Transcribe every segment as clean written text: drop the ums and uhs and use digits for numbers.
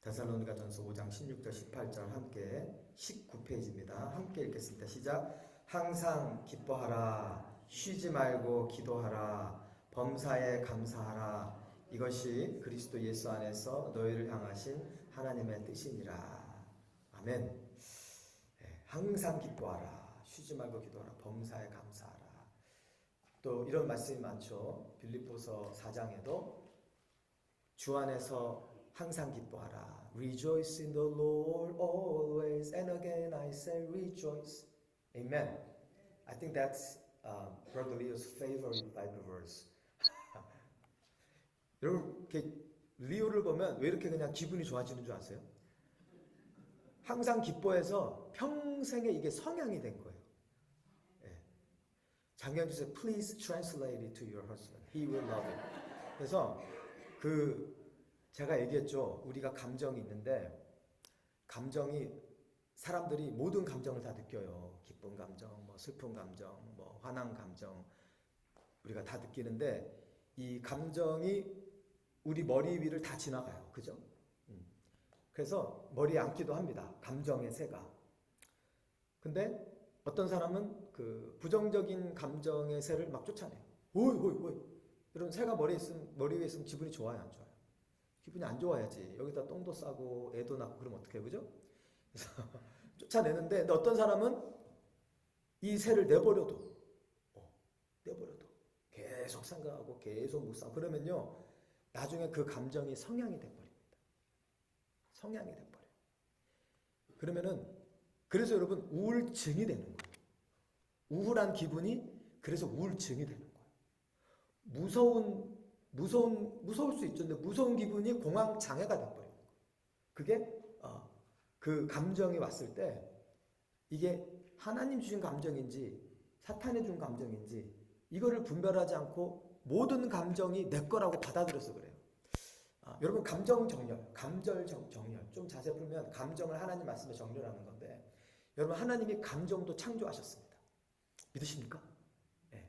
데살로니가전서 5장 16절 18절 함께 19페이지입니다. 함께 읽겠습니다. 시작. 항상 기뻐하라. 쉬지 말고 기도하라. 범사에 감사하라. 이것이 그리스도 예수 안에서 너희를 향하신 하나님의 뜻이니라. 아멘. 항상 기뻐하라. 쉬지 말고 기도하라. 범사에 감사하라. 또 이런 말씀이 많죠. 빌립보서 4장에도 주 안에서 항상 기뻐하라. Rejoice in the Lord always. And again I say rejoice. Amen. I think that's Brother Leo's favorite Bible verse. 여러분, 이렇게 리오를 보면 왜 이렇게 그냥 기분이 좋아지는 줄 아세요? 항상 기뻐해서 평생에 이게 성향이 된 거예요. 예. 장경주님, please translate it to your husband. He will love it. 그래서 제가 얘기했죠. 우리가 감정이 있는데 감정이 사람들이 모든 감정을 다 느껴요. 기쁜 감정, 뭐 슬픈 감정, 뭐 화난 감정 우리가 다 느끼는데 이 감정이 우리 머리 위를 다 지나가요. 그죠? 그래서 머리에 앉기도 합니다. 감정의 새가. 근데 어떤 사람은 그 부정적인 감정의 새를 막 쫓아내요. 오이 오이 오이. 이런 새가 머리 위에 있으면 기분이 좋아요, 안 좋아요? 기분이 안 좋아야지. 여기다 똥도 싸고 애도 낳고 그러면 어떡해, 그죠? 그래서 쫓아내는데 근데 어떤 사람은 이 새를 내버려도 계속 생각하고 계속 묵상 그러면요 나중에 그 감정이 성향이 돼버립니다. 성향이 돼버려요. 그러면은 그래서 여러분 우울증이 되는 거예요. 우울한 기분이 그래서 우울증이 되는 거예요. 무서울 수 있죠. 근데 무서운 기분이 공황 장애가 돼버리는 거예요. 그게 그 감정이 왔을 때 이게 하나님 주신 감정인지 사탄이 준 감정인지 이거를 분별하지 않고 모든 감정이 내 거라고 받아들여서 그래요. 여러분 감정 정렬, 감절 정렬 좀 자세히 풀면 감정을 하나님 말씀에 정렬하는 건데 여러분 하나님이 감정도 창조하셨습니다. 믿으십니까? 네.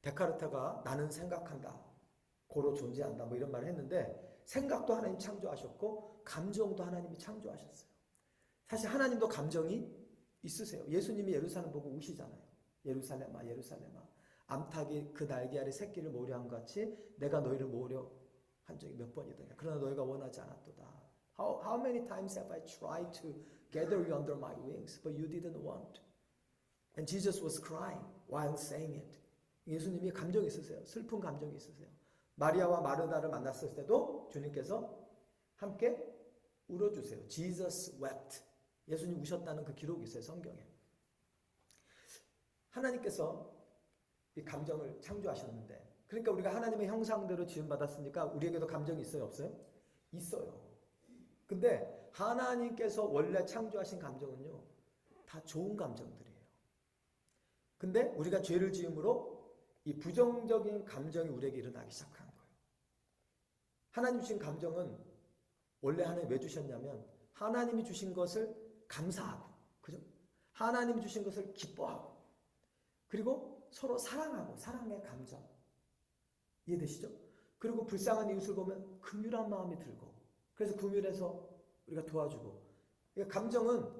데카르트가 나는 생각한다. 고로 존재한다. 뭐 이런 말을 했는데 생각도 하나님 창조하셨고 감정도 하나님이 창조하셨어요. 사실 하나님도 감정이 있으세요. 예수님이 예루살렘 보고 우시잖아요. 예루살렘아 예루살렘아 암탉이 그 날개 아래 새끼를 모으려 한 것 같이 내가 너희를 모으려 한 적이 몇 번이더냐. 그러나 너희가 원하지 않았도다. How many times have I tried to gather you under my wings, but you didn't want? And Jesus was crying while saying it. 예수님이 감정이 있으세요. 슬픈 감정이 있으세요. 마리아와 마르다를 만났을 때도 주님께서 함께 울어주세요. Jesus wept. 예수님 우셨다는 그 기록이 있어요. 성경에. 하나님께서 이 감정을 창조하셨는데 그러니까 우리가 하나님의 형상대로 지음받았으니까 우리에게도 감정이 있어요? 없어요? 있어요. 근데 하나님께서 원래 창조하신 감정은요. 다 좋은 감정들이에요. 근데 우리가 죄를 지음으로 이 부정적인 감정이 우리에게 일어나기 시작한 거예요. 하나님 주신 감정은 원래 하나님 왜 주셨냐면 하나님이 주신 것을 감사하고 그죠? 하나님이 주신 것을 기뻐하고 그리고 서로 사랑하고 사랑의 감정 이해되시죠? 그리고 불쌍한 이웃을 보면 긍휼한 마음이 들고 그래서 긍휼해서 우리가 도와주고 그러니까 감정은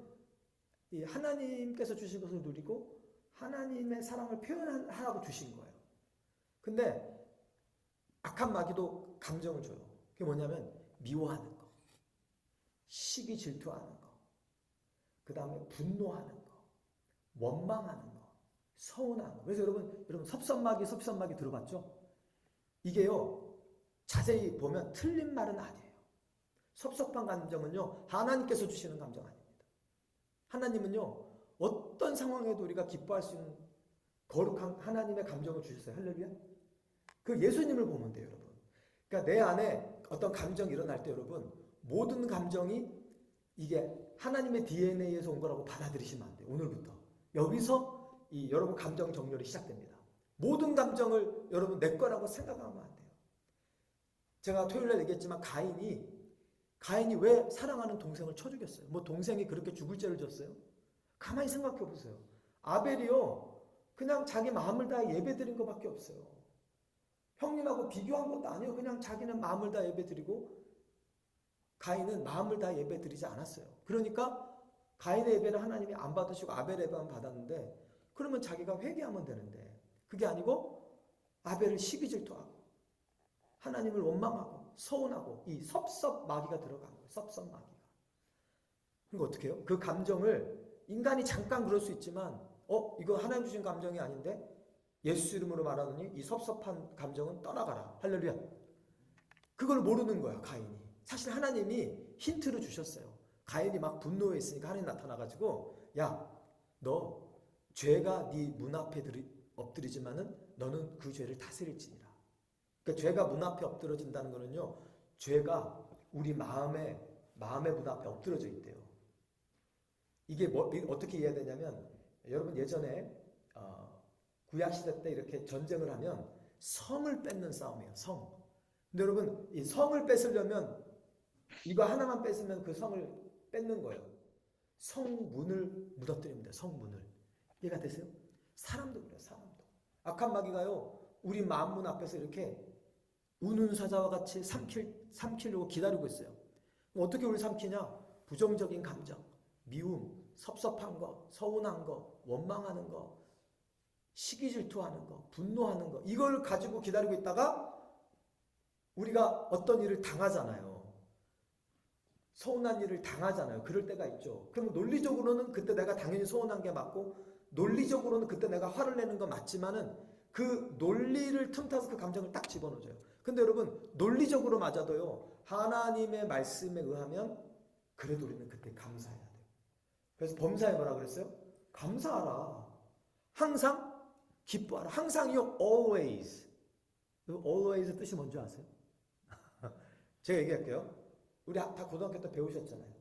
이 하나님께서 주신 것을 누리고 하나님의 사랑을 표현하라고 주신 거예요. 근데 악한 마귀도 감정을 줘요. 그게 뭐냐면 미워하는 거, 시기 질투하는 거, 그 다음에 분노하는 거, 원망하는 거, 서운한 거. 그래서 여러분 섭섭마귀 들어봤죠? 이게요 자세히 보면 틀린 말은 아니에요. 섭섭한 감정은요 하나님께서 주시는 감정 아닙니다. 하나님은요 어떤 상황에도 우리가 기뻐할 수 있는 거룩한 하나님의 감정을 주셨어요. 할렐루야. 그 예수님을 보면 돼요, 여러분. 그러니까 내 안에 어떤 감정이 일어날 때 여러분 모든 감정이 이게 하나님의 DNA에서 온 거라고 받아들이시면 안 돼요. 오늘부터. 여기서 여러분 감정 정렬이 시작됩니다. 모든 감정을 여러분 내 거라고 생각하면 안 돼요. 제가 토요일에 얘기했지만 가인이 왜 사랑하는 동생을 쳐 죽였어요? 뭐 동생이 그렇게 죽을 죄를 졌어요? 가만히 생각해 보세요. 아벨이요 그냥 자기 마음을 다해 예배드린 것밖에 없어요. 형님하고 비교한 것도 아니에요. 그냥 자기는 마음을 다 예배드리고 가인은 마음을 다 예배 드리지 않았어요. 그러니까 가인의 예배는 하나님이 안 받으시고 아벨의 예배만 받았는데, 그러면 자기가 회개하면 되는데 그게 아니고 아벨을 시기 질투하고 하나님을 원망하고 서운하고 이 섭섭마귀가 들어간 거예요. 섭섭마귀가. 그러니까 어떻게 해요? 그 감정을 인간이 잠깐 그럴 수 있지만 이거 하나님 주신 감정이 아닌데 예수 이름으로 말하더니 이 섭섭한 감정은 떠나가라. 할렐루야. 그걸 모르는 거야, 가인이. 사실 하나님이 힌트를 주셨어요. 가인이 막 분노해 있으니까 하나님 나타나가지고, 야, 너 죄가 네 문 앞에 엎드리지만은 너는 그 죄를 다스릴지니라. 그러니까 죄가 문 앞에 엎드러진다는 거는요, 죄가 우리 마음의 문 앞에 엎드러져 있대요. 이게 어떻게 이해해야 되냐면, 여러분 예전에 구약시대 때 이렇게 전쟁을 하면 성을 뺏는 싸움이에요. 성. 근데 여러분 이 성을 뺏으려면 이거 하나만 뺏으면 그 성을 뺏는 거예요. 성문을 무너뜨리면 돼요. 성문을. 이해가 되세요? 사람도 그래요. 사람도. 악한 마귀가요, 우리 마음문 앞에서 이렇게 우는 사자와 같이 삼키려고 기다리고 있어요. 어떻게 우리 삼키냐? 부정적인 감정, 미움, 섭섭한 거, 서운한 거, 원망하는 거, 시기 질투하는 거, 분노하는 거, 이걸 가지고 기다리고 있다가 우리가 어떤 일을 당하잖아요. 서운한 일을 당하잖아요. 그럴 때가 있죠. 그럼 논리적으로는 그때 내가 당연히 서운한 게 맞고, 논리적으로는 그때 내가 화를 내는 건 맞지만은 그 논리를 틈타서 그 감정을 딱 집어넣어줘요. 근데 여러분 논리적으로 맞아도요, 하나님의 말씀에 의하면 그래도 우리는 그때 감사해야 돼요. 그래서 범사에 뭐라 그랬어요? 감사하라. 항상 기뻐하라. 항상이요. always. always 뜻이 뭔지 아세요? 제가 얘기할게요. 우리 다 고등학교 때 배우셨잖아요.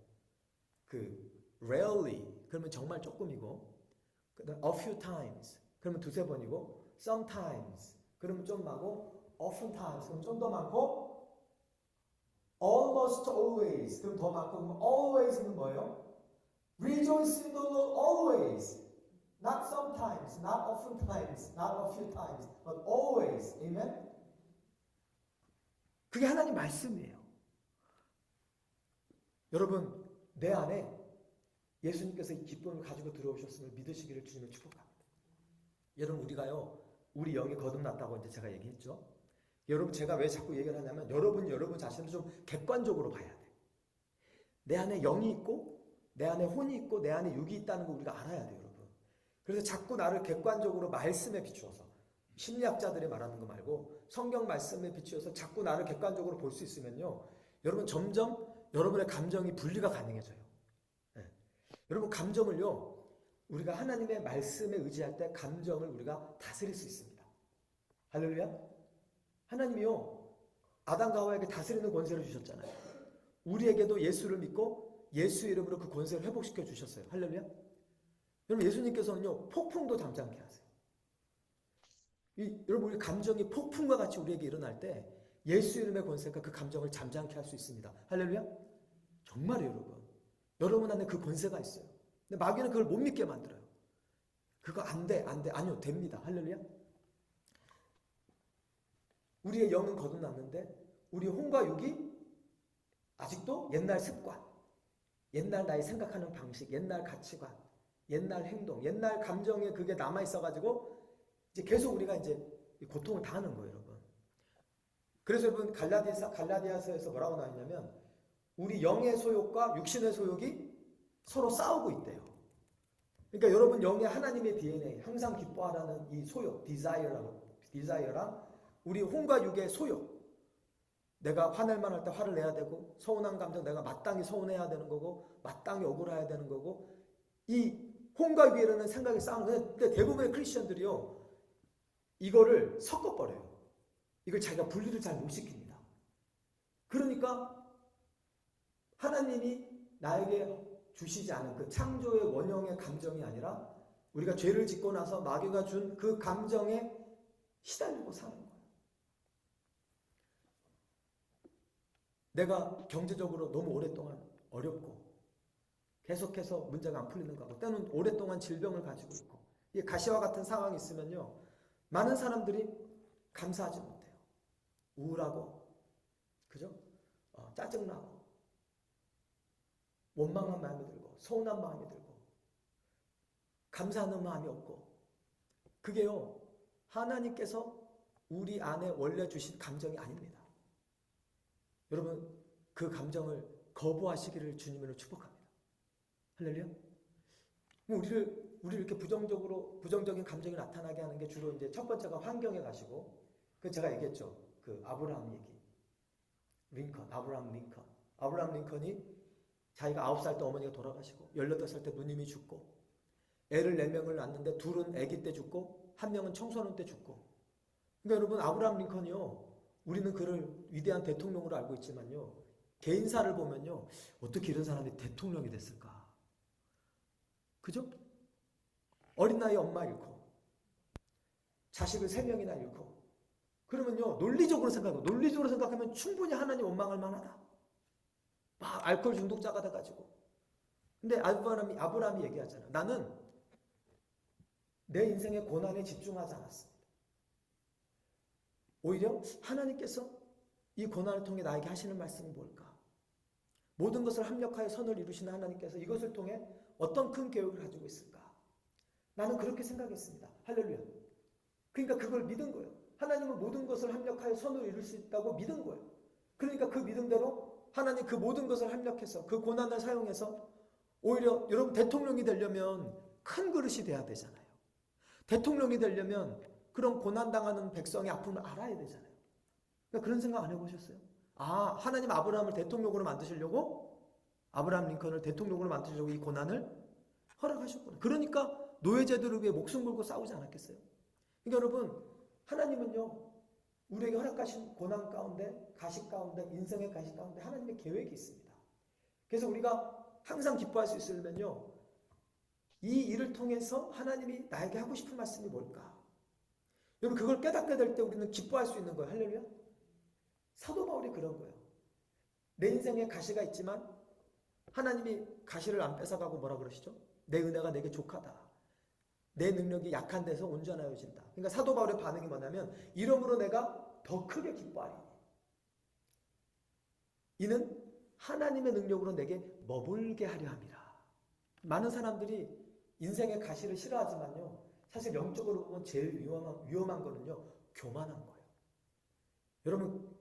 그 rarely 그러면 정말 조금이고, 그다음 a few times 그러면 두세 번이고, sometimes 그러면 좀 많고, oftentimes 그러면 좀 더 많고, almost always 그럼 더 많고, 그럼 always는 뭐예요? Rejoice in the Lord always. Not sometimes, not oftentimes, not a few times, but always. Amen? 그게 하나님 말씀이에요. 여러분, 내 안에 예수님께서 이 기쁨을 가지고 들어오셨음을 믿으시기를 주님을 축복합니다. 여러분, 우리가요, 우리 영이 거듭났다고 이제 제가 얘기했죠. 여러분, 제가 왜 자꾸 얘기를 하냐면, 여러분 자신을 좀 객관적으로 봐야 돼. 내 안에 영이 있고, 내 안에 혼이 있고, 내 안에 육이 있다는 거 우리가 알아야 돼요, 여러분. 그래서 자꾸 나를 객관적으로 말씀에 비추어서, 심리학자들이 말하는 거 말고 성경 말씀에 비추어서 자꾸 나를 객관적으로 볼 수 있으면요, 여러분 점점 여러분의 감정이 분리가 가능해져요. 네. 여러분 감정을요, 우리가 하나님의 말씀에 의지할 때 감정을 우리가 다스릴 수 있습니다. 할렐루야. 하나님이요, 아담과 하와에게 다스리는 권세를 주셨잖아요. 우리에게도 예수를 믿고 예수 이름으로 그 권세를 회복시켜 주셨어요. 할렐루야. 여러분 예수님께서는요, 폭풍도 잠잠케 하세요. 여러분 우리 감정이 폭풍과 같이 우리에게 일어날 때 예수 이름의 권세가 그 감정을 잠잠케 할 수 있습니다. 할렐루야. 정말요, 여러분. 여러분 안에 그 권세가 있어요. 근데 마귀는 그걸 못 믿게 만들어요. 그거 안 돼. 아니요, 됩니다. 할렐루야. 우리의 영은 거듭났는데 우리 혼과 육이 아직도 옛날 습관, 옛날 나의 생각하는 방식, 옛날 가치관, 옛날 행동, 옛날 감정에 그게 남아있어가지고 이제 계속 우리가 이제 고통을 당하는 거예요, 여러분. 그래서 여러분 갈라디아서에서 뭐라고 나왔냐면, 우리 영의 소욕과 육신의 소욕이 서로 싸우고 있대요. 그러니까 여러분 영의 하나님의 DNA, 항상 기뻐하라는 이 소욕, 디자이어랑 우리 혼과 육의 소욕, 내가 화낼만 할 때 화를 내야 되고, 서운한 감정 내가 마땅히 서운해야 되는 거고, 마땅히 억울해야 되는 거고, 이 혼과 육이라는 생각이 싸우는 거예요. 근데 대부분의 크리스천들이요, 이거를 섞어버려요. 이걸 자기가 분리를 잘 못 시킵니다. 그러니까 하나님이 나에게 주시지 않은 그 창조의 원형의 감정이 아니라 우리가 죄를 짓고 나서 마귀가 준 그 감정에 시달리고 사는 거예요. 내가 경제적으로 너무 오랫동안 어렵고 계속해서 문제가 안 풀리는 거고, 때는 오랫동안 질병을 가지고 있고, 이 가시와 같은 상황이 있으면요, 많은 사람들이 감사하지 못해요. 우울하고, 그죠? 짜증나고, 원망한 마음이 들고 서운한 마음이 들고 감사하는 마음이 없고, 그게요 하나님께서 우리 안에 원래 주신 감정이 아닙니다. 여러분 그 감정을 거부하시기를 주님으로 축복합니다. 할렐루야. 우리를 이렇게 부정적인 감정이 나타나게 하는 게 주로 이제 첫 번째가 환경에 가시고, 그 제가 얘기했죠. 그 아브라함 얘기. 아브라함 링컨이 자기가 9살 때 어머니가 돌아가시고 18살 때 누님이 죽고 애를 4명을 낳았는데 둘은 아기 때 죽고 한 명은 청소년 때 죽고. 그러니까 여러분 아브라함 링컨이요, 우리는 그를 위대한 대통령으로 알고 있지만요, 개인사를 보면요 어떻게 이런 사람이 대통령이 됐을까? 그죠? 어린 나이에 엄마 잃고 자식을 3명이나 잃고, 그러면요 논리적으로 생각하면 충분히 하나님 원망할 만하다. 막 알코올 중독자가 돼가지고. 근데 아브라함이 얘기하잖아. 나는 내 인생의 고난에 집중하지 않았습니다. 오히려 하나님께서 이 고난을 통해 나에게 하시는 말씀이 뭘까? 모든 것을 합력하여 선을 이루시는 하나님께서 이것을 통해 어떤 큰 계획을 가지고 있을까? 나는 그렇게 생각했습니다. 할렐루야. 그러니까 그걸 믿은 거예요. 하나님은 모든 것을 합력하여 선을 이룰 수 있다고 믿은 거예요. 그러니까 그 믿음대로 하나님 그 모든 것을 합력해서 그 고난을 사용해서, 오히려 여러분 대통령이 되려면 큰 그릇이 돼야 되잖아요. 대통령이 되려면 그런 고난당하는 백성의 아픔을 알아야 되잖아요. 그러니까 그런 생각 안 해보셨어요? 아, 하나님 아브라함을 대통령으로 만드시려고, 아브라함 링컨을 대통령으로 만드시려고 이 고난을 허락하셨구나. 그러니까 노예제도를 위해 목숨 걸고 싸우지 않았겠어요? 그러니까 여러분 하나님은요 우리에게 허락하신 고난 가운데, 가식 가운데, 인생의 가식 가운데 하나님의 계획이 있습니다. 그래서 우리가 항상 기뻐할 수 있으면요, 이 일을 통해서 하나님이 나에게 하고 싶은 말씀이 뭘까? 여러분 그걸 깨닫게 될 때 우리는 기뻐할 수 있는 거예요. 할렐루야. 사도 바울이 그런 거예요. 내 인생에 가시가 있지만 하나님이 가시를 안 뺏어가고 뭐라 그러시죠? 내 은혜가 내게 족하다. 내 능력이 약한 데서 온전하여진다. 그러니까 사도 바울의 반응이 뭐냐면, 이러므로 내가 더 크게 기뻐하리니 이는 하나님의 능력으로 내게 머물게 하려 함이라. 많은 사람들이 인생의 가시를 싫어하지만요, 사실 영적으로 보면 제일 위험한 거는요 교만한 거예요. 여러분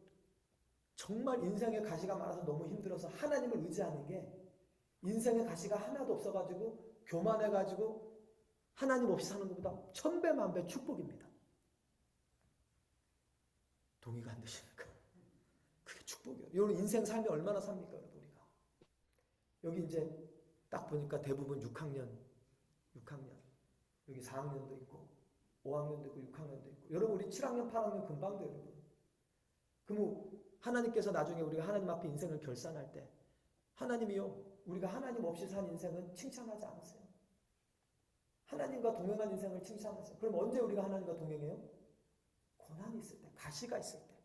정말 인생의 가시가 많아서 너무 힘들어서 하나님을 의지하는 게, 인생의 가시가 하나도 없어가지고 교만해가지고 하나님 없이 사는 것보다 1000배 만배 축복입니다. 동의가 안 되십니까? 그게 축복이에요. 여러분 인생 삶이 얼마나 삽니까 여러분? 우리가 여기 이제 딱 보니까 대부분 6학년 여기 4학년도 있고 5학년도 있고 6학년도 있고, 여러분 우리 7학년 8학년 금방 돼요 여러분. 그럼 하나님께서 나중에 우리가 하나님 앞에 인생을 결산할 때 하나님이요, 우리가 하나님 없이 산 인생은 칭찬하지 않으세요. 하나님과 동행한 인생을 칭찬하세요. 그럼 언제 우리가 하나님과 동행해요? 고난이 있을 때, 가시가 있을 때.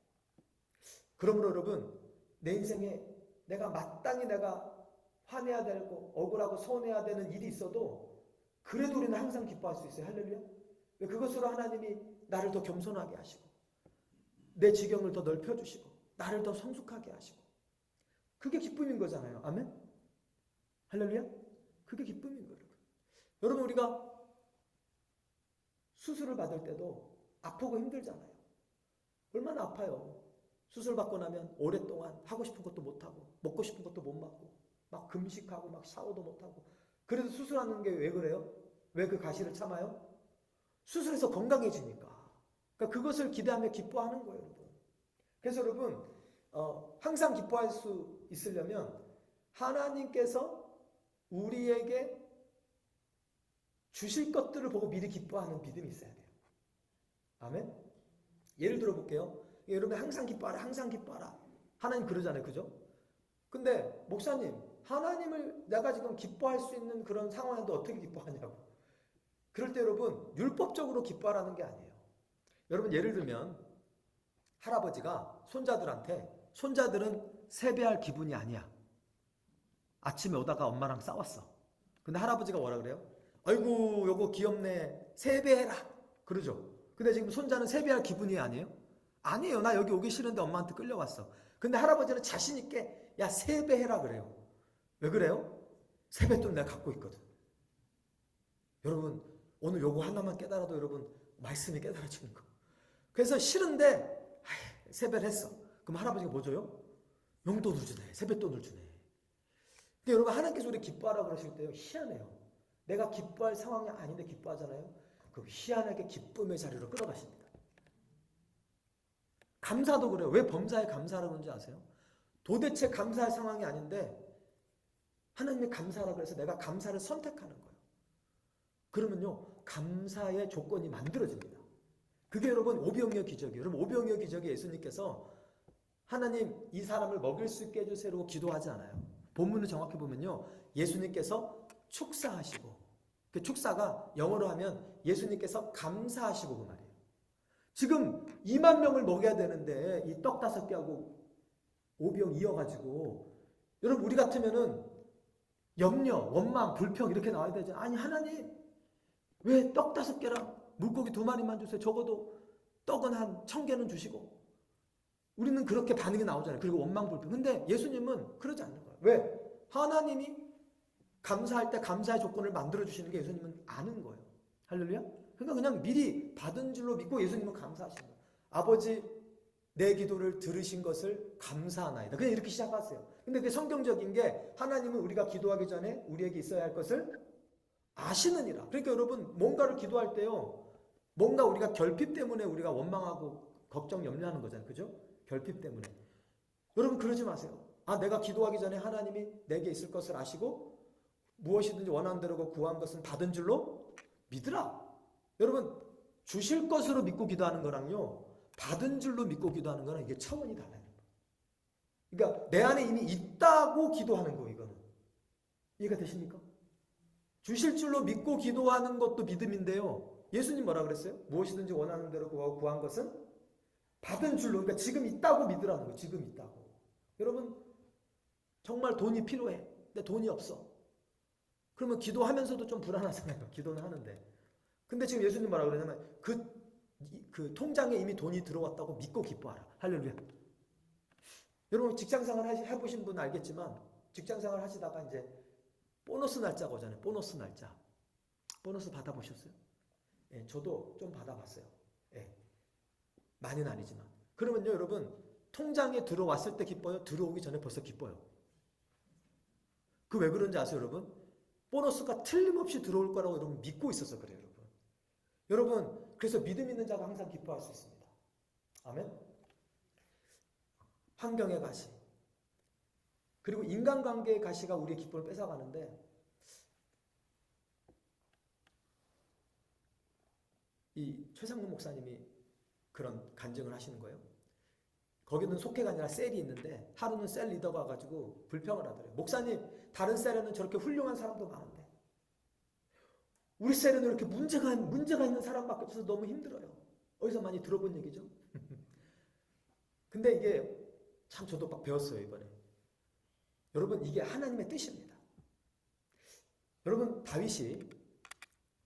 그러므로 여러분 내 인생에 마땅히 내가 화내야 되고 억울하고 서운해야 되는 일이 있어도 그래도 우리는 항상 기뻐할 수 있어요. 할렐루야. 그것으로 하나님이 나를 더 겸손하게 하시고 내 지경을 더 넓혀주시고 나를 더 성숙하게 하시고, 그게 기쁨인 거잖아요. 아멘? 할렐루야. 그게 기쁨인 거예요. 여러분 우리가 수술을 받을 때도 아프고 힘들잖아요. 얼마나 아파요. 수술 받고 나면 오랫동안 하고 싶은 것도 못하고 먹고 싶은 것도 못 먹고 막 금식하고 막 샤워도 못하고. 그래도 수술하는 게 왜 그래요? 왜 그 가시를 참아요? 수술해서 건강해지니까. 그러니까 그것을 기대하며 기뻐하는 거예요 여러분. 그래서 여러분 항상 기뻐할 수 있으려면 하나님께서 우리에게 주실 것들을 보고 미리 기뻐하는 믿음이 있어야 돼요. 아멘? 예를 들어 볼게요. 여러분 항상 기뻐하라, 항상 기뻐하라. 하나님 그러잖아요. 그죠? 근데 목사님, 하나님을 내가 지금 기뻐할 수 있는 그런 상황인데 어떻게 기뻐하냐고. 그럴 때 여러분 율법적으로 기뻐하라는 게 아니에요. 여러분 예를 들면 할아버지가 손자들한테, 손자들은 세배할 기분이 아니야. 아침에 오다가 엄마랑 싸웠어. 근데 할아버지가 뭐라 그래요? 아이고 요거 귀엽네, 세배해라 그러죠. 근데 지금 손자는 세배할 기분이 아니에요? 아니에요. 나 여기 오기 싫은데 엄마한테 끌려왔어. 근데 할아버지는 자신 있게 야 세배해라 그래요. 왜 그래요? 세뱃돈 내가 갖고 있거든. 여러분 오늘 요거 하나만 깨달아도 여러분 말씀이 깨달아지는 거. 그래서 싫은데 세배를 했어. 그럼 할아버지가 뭐 줘요? 용돈을 주네. 세뱃돈을 주네. 근데 여러분 하나님께서 우리 기뻐하라고 그러실 때요. 희한해요. 내가 기뻐할 상황이 아닌데 기뻐하잖아요. 그럼 희한하게 기쁨의 자리로 끌어가십니다. 감사도 그래요. 왜 범사에 감사라고 그러는지 아세요? 도대체 감사할 상황이 아닌데 하나님이 감사라고 해서 내가 감사를 선택하는 거예요. 그러면요. 감사의 조건이 만들어집니다. 그게 여러분 오병이어 기적이에요. 여러분 오병이어 기적에 예수님께서 하나님 이 사람을 먹일 수 있게 해주세요라고 기도하지 않아요. 본문을 정확히 보면요. 예수님께서 축사하시고 그 축사가 영어로 하면 예수님께서 감사하시고 그 말이에요. 지금 2만 명을 먹여야 되는데 이 떡 5개하고 오병 이어가지고 여러분 우리 같으면은 염려, 원망, 불평 이렇게 나와야 되죠. 아니 하나님 왜 떡 5개랑 물고기 2마리만 주세요. 적어도 떡은 한 1000개는 주시고 우리는 그렇게 반응이 나오잖아요. 그리고 원망, 불평. 근데 예수님은 그러지 않는 거예요. 왜? 하나님이 감사할 때 감사의 조건을 만들어주시는 게 예수님은 아는 거예요. 할렐루야? 그러니까 그냥 미리 받은 줄로 믿고 예수님은 감사하시는 거예요. 아버지 내 기도를 들으신 것을 감사하나이다. 그냥 이렇게 시작하세요. 근데 그게 성경적인 게 하나님은 우리가 기도하기 전에 우리에게 있어야 할 것을 아시느니라. 그러니까 여러분 뭔가를 기도할 때요. 뭔가 우리가 결핍 때문에 우리가 원망하고 걱정, 염려하는 거잖아요. 그죠? 결핍 때문에. 여러분 그러지 마세요. 아 내가 기도하기 전에 하나님이 내게 있을 것을 아시고 무엇이든지 원하는 대로 구한 것은 받은 줄로 믿으라. 여러분 주실 것으로 믿고 기도하는 거랑요. 받은 줄로 믿고 기도하는 거랑 이게 차원이 달라요. 그러니까 내 안에 이미 있다고 기도하는 거 이거는. 이해가 되십니까? 주실 줄로 믿고 기도하는 것도 믿음인데요. 예수님 뭐라 그랬어요? 무엇이든지 원하는 대로 구한 것은 받은 줄로. 그러니까 지금 있다고 믿으라는 거예요. 지금 있다고. 여러분 정말 돈이 필요해. 근데 돈이 없어. 그러면 기도하면서도 좀 불안하잖아요. 기도는 하는데. 근데 지금 예수님 뭐라 그러냐면 그 통장에 이미 돈이 들어왔다고 믿고 기뻐하라. 할렐루야. 여러분 직장생활 해보신 분 알겠지만 직장생활 하시다가 이제 보너스 날짜가 오잖아요. 보너스 날짜. 보너스 받아보셨어요? 예, 저도 좀 받아봤어요. 예, 많이는 아니지만. 그러면요 여러분 통장에 들어왔을 때 기뻐요? 들어오기 전에 벌써 기뻐요? 그 왜 그런지 아세요 여러분? 보너스가 틀림없이 들어올 거라고 여러분 믿고 있어서 그래요 여러분. 여러분 그래서 믿음 있는 자가 항상 기뻐할 수 있습니다. 아멘. 환경의 가시 그리고 인간관계의 가시가 우리의 기쁨을 뺏어가는데 이 최상문 목사님이 그런 간증을 하시는 거예요. 거기는 속회가 아니라 셀이 있는데 하루는 셀 리더가 와가지고 불평을 하더래요. 목사님 다른 셀에는 저렇게 훌륭한 사람도 많은데 우리 셀에는 이렇게 문제가 있는 사람밖에 없어서 너무 힘들어요. 어디서 많이 들어본 얘기죠? 근데 이게 참 저도 막 배웠어요 이번에. 여러분 이게 하나님의 뜻입니다. 여러분 다윗이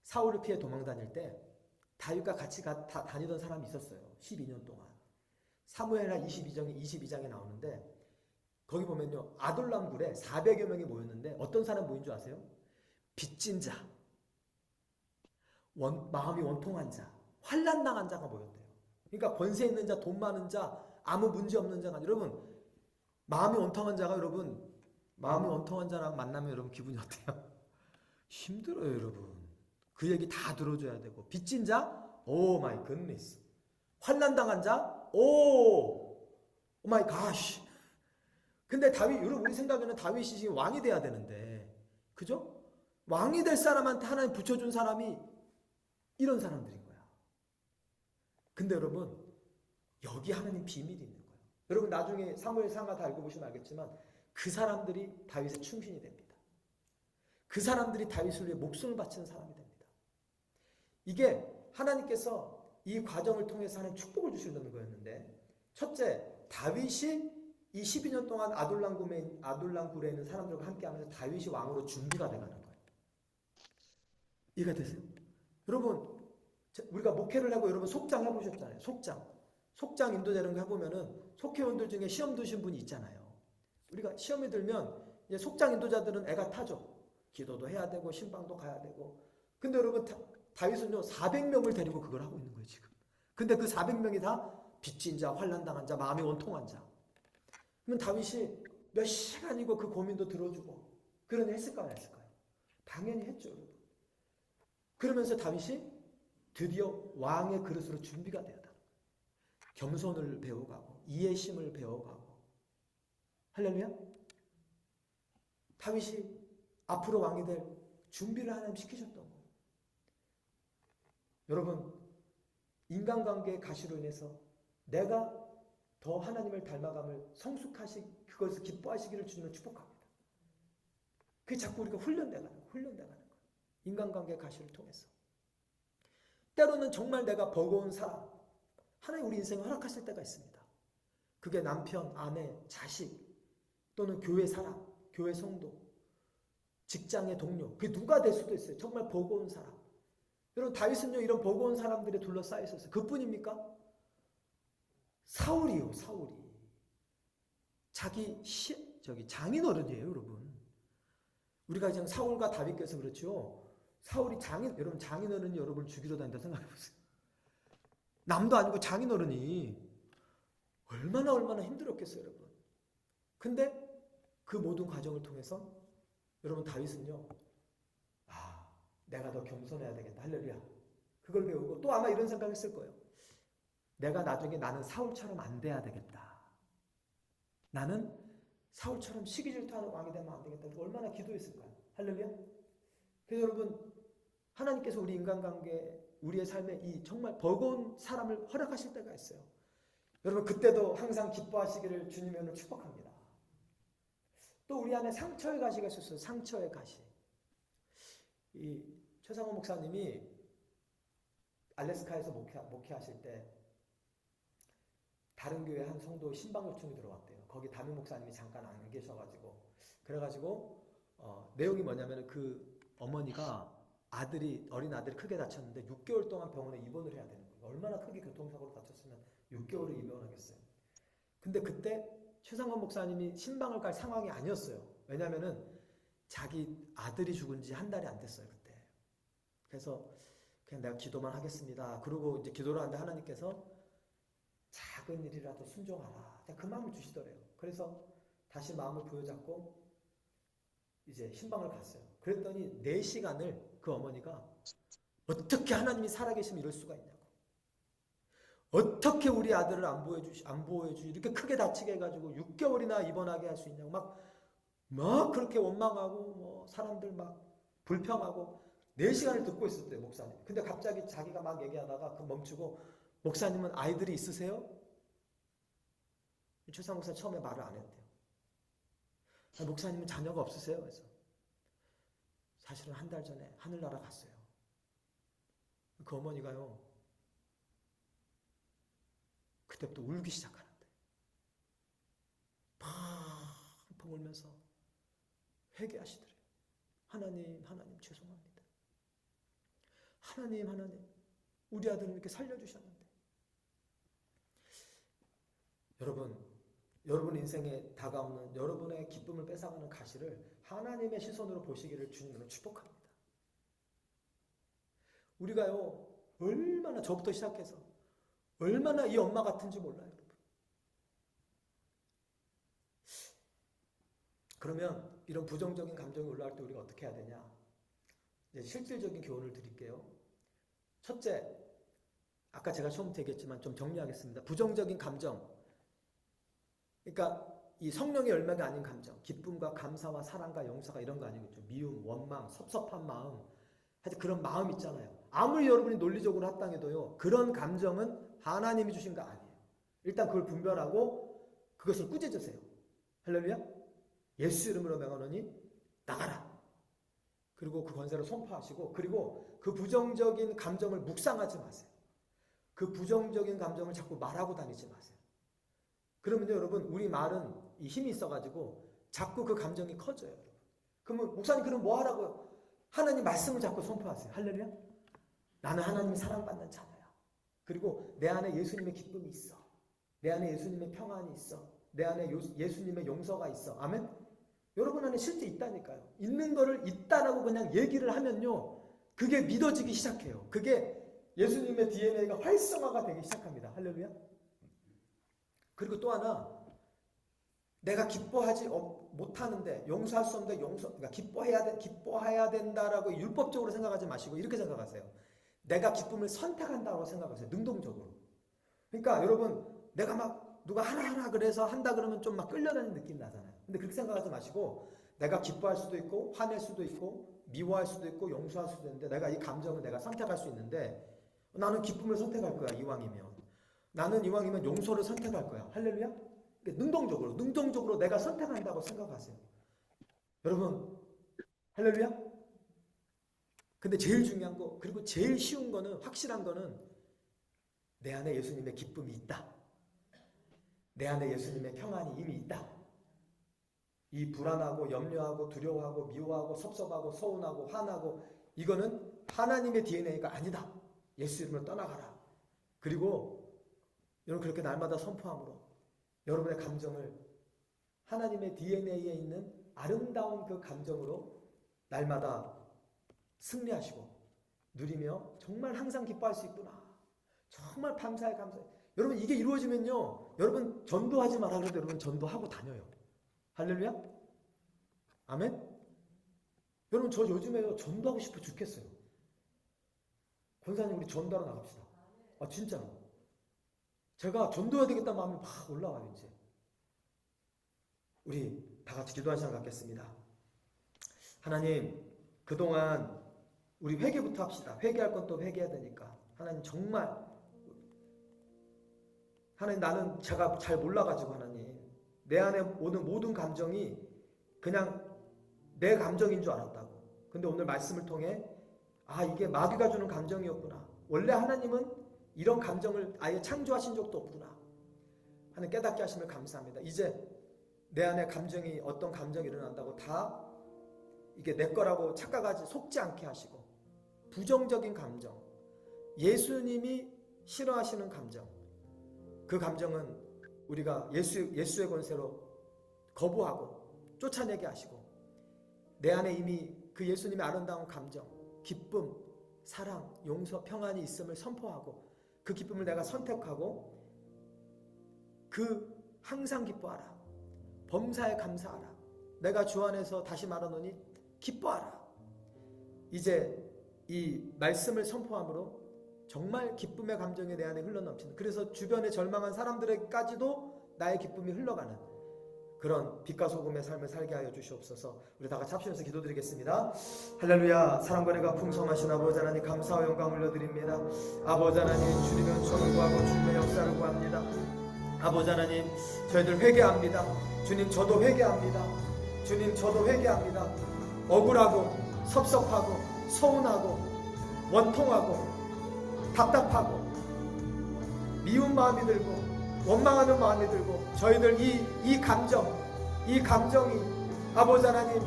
사울을 피해 도망 다닐 때 다윗과 같이 다니던 사람이 있었어요. 12년 동안. 사무엘하 22장에 나오는데 거기 보면요. 아둘람 굴에 400여 명이 모였는데 어떤 사람 모인 줄 아세요? 빚진 자, 마음이 원통한 자, 환난당한 자가 모였대요. 그러니까 권세 있는 자, 돈 많은 자, 아무 문제 없는 자가 아니라 여러분 마음이 원통한 자가 여러분 마음이 원통한 자랑 만나면 여러분 기분이 어때요? 힘들어요 여러분. 그 얘기 다 들어줘야 되고 빚진 자, 오 마이 굿니스. 환난당한 자, 오 마이 가시. 근데 다윗, 여러분 우리 생각에는 다윗이 지금 왕이 돼야 되는데 그죠? 왕이 될 사람한테 하나님 붙여준 사람이 이런 사람들인 거야. 근데 여러분 여기 하나님 비밀이 있는 거예요. 여러분 나중에 사무엘상하 다 읽어보시면 알겠지만 그 사람들이 다윗의 충신이 됩니다. 그 사람들이 다윗을 위해 목숨을 바치는 사람이 됩니다. 이게 하나님께서 이 과정을 통해서 하나님 축복을 주시려는 거였는데 첫째, 다윗이 이 12년 동안 아둘람 굴에 있는 사람들과 함께하면서 다윗이 왕으로 준비가 돼가는 거예요. 이해가 되세요? 여러분 우리가 목회를 하고 여러분 속장 해보셨잖아요. 속장 인도자 이런 거 해보면은 속회원들 중에 시험 드신 분이 있잖아요. 우리가 시험에 들면 이제 속장 인도자들은 애가 타죠. 기도도 해야 되고 신방도 가야 되고. 근데 여러분 다윗은요 400명을 데리고 그걸 하고 있는 거예요 지금. 근데 그 400명이 다 빚진 자, 환난당한 자, 마음이 원통한 자. 그러면 다윗이 몇 시간이고 그 고민도 들어주고 그런 했을까요? 안 했을까요? 당연히 했죠 여러분. 그러면서 다윗이 드디어 왕의 그릇으로 준비가 되었다. 겸손을 배워가고 이해심을 배워가고. 할렐루야. 다윗이 앞으로 왕이 될 준비를 하나님 시키셨던 거예요. 여러분 인간관계의 가시로 인해서 내가 더 하나님을 닮아감을 그것을 기뻐하시기를 주님을 축복합니다. 그게 자꾸 우리가 훈련돼가는 거예요. 인간관계의 가시를 통해서. 때로는 정말 내가 버거운 사람, 하나님 우리 인생을 허락하실 때가 있습니다. 그게 남편, 아내, 자식, 또는 교회 사람, 교회 성도, 직장의 동료, 그게 누가 될 수도 있어요. 정말 버거운 사람. 여러분 다윗은요 이런 버거운 사람들에 둘러싸여 있었어요. 그뿐입니까? 사울이요, 사울이. 자기 장인어른이에요, 여러분. 우리가 지금 사울과 다윗께서 그렇죠. 사울이 여러분 장인어른이 여러분을 죽이러 다닌다 생각해보세요. 남도 아니고 장인어른이 얼마나 힘들었겠어요, 여러분. 근데 그 모든 과정을 통해서 여러분 다윗은요, 내가 더 겸손해야 되겠다. 할렐루야. 그걸 배우고 또 아마 이런 생각했을 거예요. 내가 나중에 나는 사울처럼 안 돼야 되겠다. 나는 사울처럼 시기 질투하는 왕이 되면 안 되겠다. 얼마나 기도했을까요? 할렐루야. 그래서 여러분 하나님께서 우리 인간관계, 우리의 삶에 이 정말 버거운 사람을 허락하실 때가 있어요. 여러분 그때도 항상 기뻐하시기를 주님의 은혜로 축복합니다. 또 우리 안에 상처의 가시가 있었어요. 상처의 가시. 이 최상호 목사님이 알래스카에서 목회하실 때 다른 교회 한 성도 신방 요청이 들어왔대요. 거기 담임 목사님이 잠깐 안 계셔가지고 그래가지고 내용이 뭐냐면 그 어머니가 어린 아들이 크게 다쳤는데 6개월 동안 병원에 입원을 해야 되는 거예요. 얼마나 크게 교통사고로 다쳤으면 6개월을 입원하겠어요. 근데 그때 최상원 목사님이 신방을 갈 상황이 아니었어요. 왜냐면은 자기 아들이 죽은 지 한 달이 안 됐어요, 그때. 그래서 그냥 내가 기도만 하겠습니다. 그러고 이제 기도를 하는데 하나님께서 작은 일이라도 순종하라. 그 마음을 주시더래요. 그래서 다시 마음을 부여잡고 이제 신방을 갔어요. 그랬더니 4시간을 그 어머니가 어떻게 하나님이 살아계시면 이럴 수가 있냐고. 어떻게 우리 아들을 안 보여주시 이렇게 크게 다치게 해가지고 6개월이나 입원하게 할 수 있냐고 막 그렇게 원망하고 뭐 사람들 막 불평하고 4시간을 듣고 있었대요, 목사님. 근데 갑자기 자기가 막 얘기하다가 멈추고 목사님은 아이들이 있으세요? 최상 목사님 처음에 말을 안 했대요. 목사님은 자녀가 없으세요? 그래서 사실은 한 달 전에 하늘나라 갔어요. 그 어머니가요 그때부터 울기 시작하는데 펑펑 울면서 회개하시더래요. 하나님 죄송합니다. 하나님 우리 아들을 이렇게 살려주셨는데. 여러분 인생에 다가오는 여러분의 기쁨을 뺏어가는 가시를 하나님의 시선으로 보시기를 주님으로 축복합니다. 우리가요 얼마나 저부터 시작해서 얼마나 이 엄마 같은지 몰라요, 여러분. 그러면 이런 부정적인 감정이 올라올 때 우리가 어떻게 해야 되냐? 이제 실질적인 교훈을 드릴게요. 첫째, 아까 제가 처음부터 얘기했지만 좀 정리하겠습니다. 부정적인 감정, 그러니까 이 성령의 열매가 아닌 감정, 기쁨과 감사와 사랑과 용서가 이런 거 아니겠죠. 미움, 원망, 섭섭한 마음, 하여튼 그런 마음 있잖아요. 아무리 여러분이 논리적으로 합당해도요, 그런 감정은 하나님이 주신 거 아니에요. 일단 그걸 분별하고 그것을 꾸짖으세요. 할렐루야. 예수 이름으로 명하노니 나가라. 그리고 그 권세를 선포하시고, 그리고 그 부정적인 감정을 묵상하지 마세요. 그 부정적인 감정을 자꾸 말하고 다니지 마세요. 그러면요, 여러분, 우리 말은 이 힘이 있어가지고 자꾸 그 감정이 커져요. 여러분. 그러면 목사님 그럼 뭐 하라고요? 하나님 말씀을 자꾸 선포하세요. 할렐루야. 나는 하나님이 사랑받는 자녀야. 그리고 내 안에 예수님의 기쁨이 있어. 내 안에 예수님의 평안이 있어. 내 안에 예수님의 용서가 있어. 아멘. 여러분 안에 실제 있다니까요. 있는 거를 있다라고 그냥 얘기를 하면요, 그게 믿어지기 시작해요. 그게 예수님의 DNA가 활성화가 되기 시작합니다. 할렐루야. 그리고 또 하나, 내가 기뻐하지 못하는데, 용서할 수 없는데 그러니까 기뻐해야 된다라고 율법적으로 생각하지 마시고 이렇게 생각하세요. 내가 기쁨을 선택한다고 생각하세요. 능동적으로. 그러니까 여러분, 내가 막 누가 하라 그래서 한다 그러면 좀 막 끌려다니는 느낌 나잖아요. 근데 그렇게 생각하지 마시고, 내가 기뻐할 수도 있고 화낼 수도 있고 미워할 수도 있고 용서할 수도 있는데, 내가 이 감정을 내가 선택할 수 있는데, 나는 기쁨을 선택할 거야. 이왕이면 나는 이왕이면 용서를 선택할 거야. 할렐루야. 능동적으로 내가 선택한다고 생각하세요. 여러분, 할렐루야. 근데 제일 중요한 거, 그리고 제일 쉬운 거는, 확실한 거는, 내 안에 예수님의 기쁨이 있다. 내 안에 예수님의 평안이 이미 있다. 이 불안하고 염려하고 두려워하고 미워하고 섭섭하고 서운하고 화나고, 이거는 하나님의 DNA가 아니다. 예수 이름으로 떠나가라. 그리고 여러분, 그렇게 날마다 선포함으로 여러분의 감정을 하나님의 DNA에 있는 아름다운 그 감정으로 날마다 승리하시고 누리며 정말 항상 기뻐할 수 있구나. 정말 감사해. 여러분, 이게 이루어지면요, 여러분 전도하지 마라 그래도 여러분 전도하고 다녀요. 할렐루야. 아멘. 여러분, 저 요즘에 전도하고 싶어 죽겠어요. 권사님, 우리 전도하러 나갑시다. 진짜로 제가 전도해야 되겠다는 마음이 막 올라와요. 이제 우리 다 같이 기도하는 시간 갖겠습니다. 하나님, 그동안 우리 회개부터 합시다. 회개할 건 또 회개해야 되니까. 하나님, 정말 하나님, 나는 제가 잘 몰라가지고 하나님, 내 안에 오는 모든 감정이 그냥 내 감정인 줄 알았다고. 근데 오늘 말씀을 통해 이게 마귀가 주는 감정이었구나. 원래 하나님은 이런 감정을 아예 창조하신 적도 없구나 하는 깨닫게 하심을 감사합니다. 이제 내 안에 감정이, 어떤 감정이 일어난다고 다 이게 내 거라고 착각하지, 속지 않게 하시고, 부정적인 감정, 예수님이 싫어하시는 감정, 그 감정은 우리가 예수의 권세로 거부하고 쫓아내게 하시고, 내 안에 이미 그 예수님의 아름다운 감정, 기쁨, 사랑, 용서, 평안이 있음을 선포하고, 그 기쁨을 내가 선택하고, 항상 기뻐하라. 범사에 감사하라. 내가 주 안에서, 다시 말하노니 기뻐하라. 이제 이 말씀을 선포함으로 정말 기쁨의 감정이 내 안에 흘러넘치는, 그래서 주변에 절망한 사람들에게까지도 나의 기쁨이 흘러가는 그런 빛과 소금의 삶을 살게 하여 주시옵소서. 우리 다 같이 합심해서 기도드리겠습니다. 할렐루야. 사랑과 은혜가 풍성하신 아버지 하나님, 감사와 영광 올려드립니다. 아버지 하나님, 주님의 은총을 구하고 주님의 역사를 구합니다. 아버지 하나님, 저희들 회개합니다. 주님, 저도 회개합니다. 주님, 저도 회개합니다. 억울하고 섭섭하고 서운하고 원통하고 답답하고 미운 마음이 들고 원망하는 마음이 들고, 저희들 이 감정이 아버지 하나님,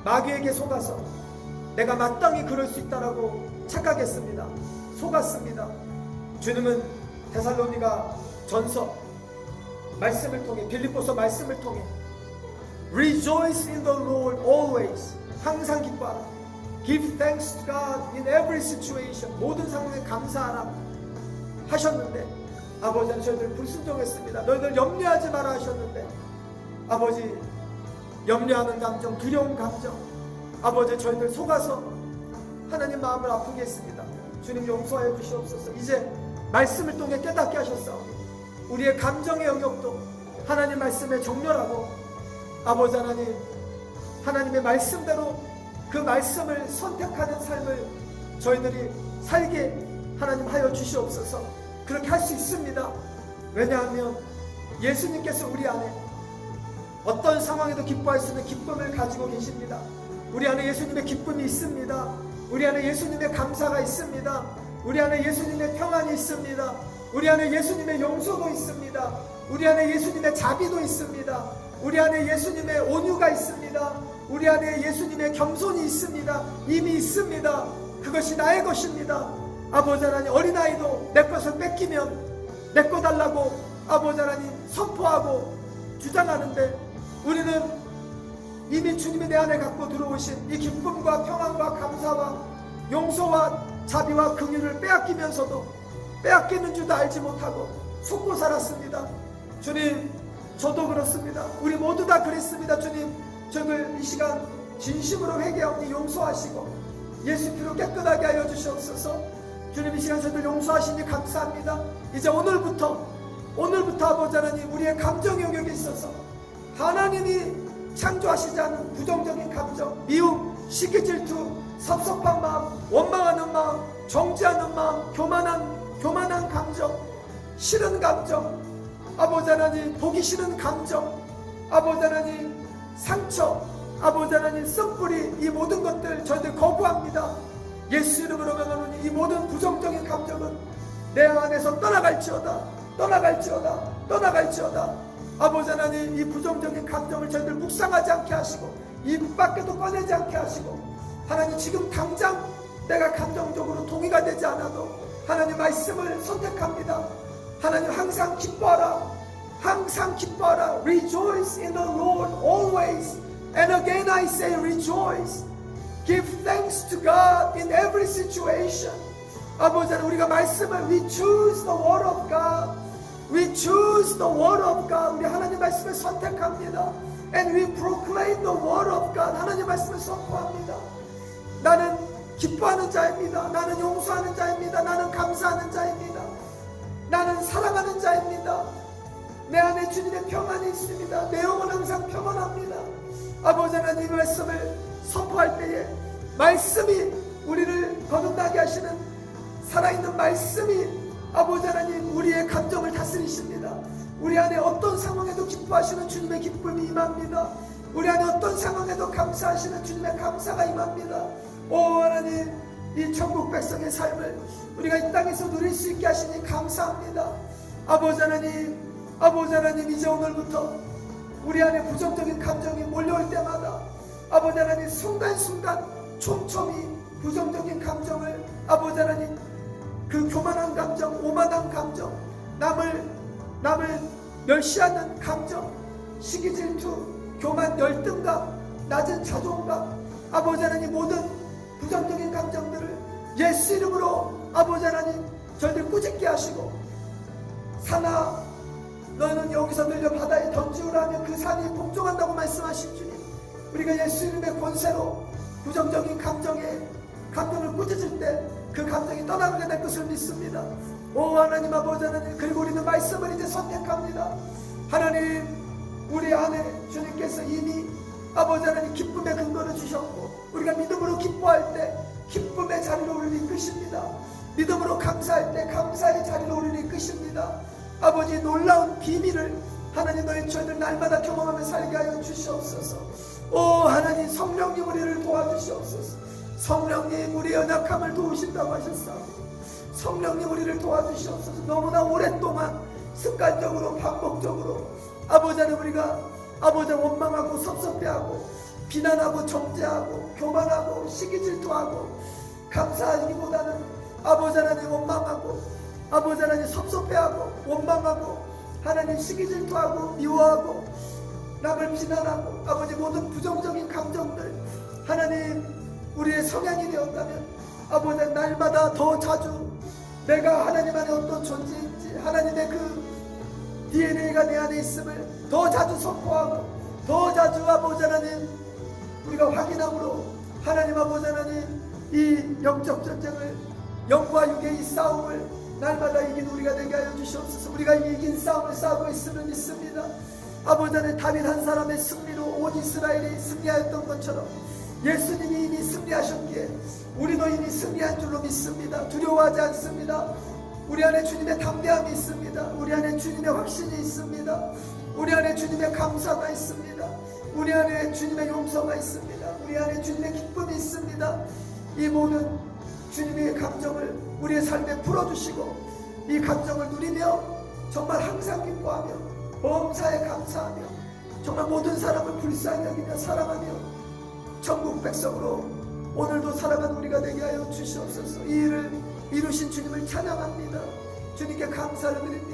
마귀에게 속아서 내가 마땅히 그럴 수 있다라고 착각했습니다. 속았습니다. 주님은 데살로니가 전서 말씀을 통해, 빌립보서 말씀을 통해 Rejoice in the Lord always, 항상 기뻐하라. Give thanks to God in every situation, 모든 상황에 감사하라 하셨는데, 아버지는 저희들 불순종했습니다. 너희들 염려하지 마라 하셨는데, 아버지, 염려하는 감정, 두려운 감정, 아버지, 저희들 속아서 하나님 마음을 아프게 했습니다. 주님, 용서하여 주시옵소서. 이제 말씀을 통해 깨닫게 하셨사오니 우리의 감정의 영역도 하나님 말씀에 정렬하고, 아버지 하나님, 하나님의 말씀대로 그 말씀을 선택하는 삶을 저희들이 살게 하나님 하여 주시옵소서. 그렇게 할 수 있습니다. 왜냐하면 예수님께서 우리 안에 어떤 상황에도 기뻐할 수 있는 기쁨을 가지고 계십니다. 우리 안에 예수님의 기쁨이 있습니다. 우리 안에 예수님의 감사가 있습니다. 우리 안에 예수님의 평안이 있습니다. 우리 안에 예수님의 용서도 있습니다. 우리 안에 예수님의 자비도 있습니다. 우리 안에 예수님의 온유가 있습니다. 우리 안에 예수님의 겸손이 있습니다. 이미 있습니다. 그것이 나의 것입니다. 아버지 하나님, 어린아이도 내 것을 뺏기면 내 거 달라고 아버지 하나님 선포하고 주장하는데, 우리는 이미 주님이 내 안에 갖고 들어오신 이 기쁨과 평안과 감사와 용서와 자비와 긍휼을 빼앗기면서도 빼앗기는 줄도 알지 못하고 속고 살았습니다. 주님, 저도 그렇습니다. 우리 모두 다 그랬습니다. 주님, 저들 이 시간 진심으로 회개하오니 용서하시고 예수 피로 깨끗하게 하여 주시옵소서. 주님, 이 시간 저들 용서하시니 감사합니다. 이제 오늘부터 아버지 하나님, 우리의 감정 영역에 있어서 하나님이 창조하시지 않은 부정적인 감정, 미움, 시기 질투, 섭섭한 마음, 원망하는 마음, 정죄하는 마음, 교만한 감정, 싫은 감정, 아버지 하나님 보기 싫은 감정, 아버지 하나님 상처, 아버지 하나님 쓴뿌리, 이 모든 것들 저희들 거부합니다. 예수 이름으로 명하노니 이 모든 부정적인 감정은 내 안에서 떠나갈지어다. 아버지 하나님, 이 부정적인 감정을 저희들 묵상하지 않게 하시고 입 밖에도 꺼내지 않게 하시고, 하나님 지금 당장 내가 감정적으로 동의가 되지 않아도 하나님 말씀을 선택합니다. 하나님 항상 기뻐하라. Rejoice in the Lord always. And again I say rejoice. Give thanks to God in every situation. 아버지 하나님, 우리가 말씀을 We choose the word of God. 우리 하나님 말씀을 선택합니다. And we proclaim the word of God. 하나님 말씀을 선포합니다. 나는 기뻐하는 자입니다. 나는 용서하는 자입니다. 나는 감사하는 자입니다. 나는 사랑하는 자입니다. 내 안에 주님의 평안이 있습니다. 내 영혼 항상 평안합니다. 아버지 하나님, 이 말씀을 선포할 때에 말씀이 우리를 거듭나게 하시는 살아있는 말씀이 아버지 하나님 우리의 감정을 다스리십니다. 우리 안에 어떤 상황에도 기뻐하시는 주님의 기쁨이 임합니다. 우리 안에 어떤 상황에도 감사하시는 주님의 감사가 임합니다. 오 하나님, 이 천국 백성의 삶을 우리가 이 땅에서 누릴 수 있게 하시니 감사합니다. 아버지 하나님, 이제 오늘부터 우리 안에 부정적인 감정이 몰려올 때마다 아버지 하나님 순간순간 촘촘히 부정적인 감정을 아버지 하나님, 그 교만한 감정, 오만한 감정, 남을 멸시하는 감정, 시기 질투, 교만, 열등감, 낮은 자존감, 아버지 하나님 모든 부정적인 감정들을 예수 이름으로 아버지 하나님 저희들 꾸짖게 하시고, 산아 너는 여기서 들려 바다에 던지우라 하면 그 산이 복종한다고 말씀하신 주님, 우리가 예수 이름의 권세로 부정적인 감정을 꾸짖을 때 그 감정이 떠나가게 될 것을 믿습니다. 오 하나님, 아버지 하나님, 그리고 우리는 말씀을 이제 선택합니다. 하나님, 우리 안에 주님께서 이미 아버지 하나님 기쁨의 근거를 주셨고, 우리가 믿음으로 기뻐할 때 기쁨의 자리로 우리를 이끄십니다. 믿음으로 감사할 때 감사의 자리로 우리를 이끄십니다. 아버지, 놀라운 비밀을 하나님 너희 저희들 날마다 경험하며 살게 하여 주시옵소서. 오 하나님, 성령님 우리를 도와주시옵소서. 성령님 우리의 연약함을 도우신다고 하셨사오니 성령님 우리를 도와주시옵소서. 너무나 오랫동안 습관적으로 반복적으로 아버지 하나님 우리가 아버지 원망하고 섭섭해하고 비난하고 정죄하고 교만하고 시기질투하고 감사하기보다는 아버지 하나님 원망하고 아버지 하나님 섭섭해하고 원망하고 하나님 시기질투하고 미워하고 남을 비난하고 아버지 모든 부정적인 감정들 하나님 우리의 성향이 되었다면 아버지 날마다 더 자주 내가 하나님 안에 어떤 존재인지 하나님의 그 DNA가 내 안에 있음을 더 자주 선포하고 더 자주 아버지 하나님 우리가 확인함으로 하나님 아버지 하나님 이 영적 전쟁을 영과 육의 이 싸움을 날마다 이긴 우리가 되게 하여 주시옵소서. 우리가 이긴 싸움을 싸우고 있음을 믿습니다. 아버지 하나님 다윗 한 사람의 승리로 온 이스라엘이 승리하였던 것처럼 예수님이 이미 승리하셨기에 우리도 이미 승리한 줄로 믿습니다. 두려워하지 않습니다. 우리 안에 주님의 담대함이 있습니다. 우리 안에 주님의 확신이 있습니다. 우리 안에 주님의 감사가 있습니다. 우리 안에 주님의 용서가 있습니다. 우리 안에 주님의 기쁨이 있습니다. 이 모든 주님의 감정을 우리의 삶에 풀어주시고 이 감정을 누리며 정말 항상 기뻐하며 범사에 감사하며 정말 모든 사람을 불쌍히 여기며 사랑하며 천국 백성으로 오늘도 살아가는 우리가 되게 하여 주시옵소서. 이 일을 이루신 주님을 찬양합니다. 주님께 감사를 드립니다.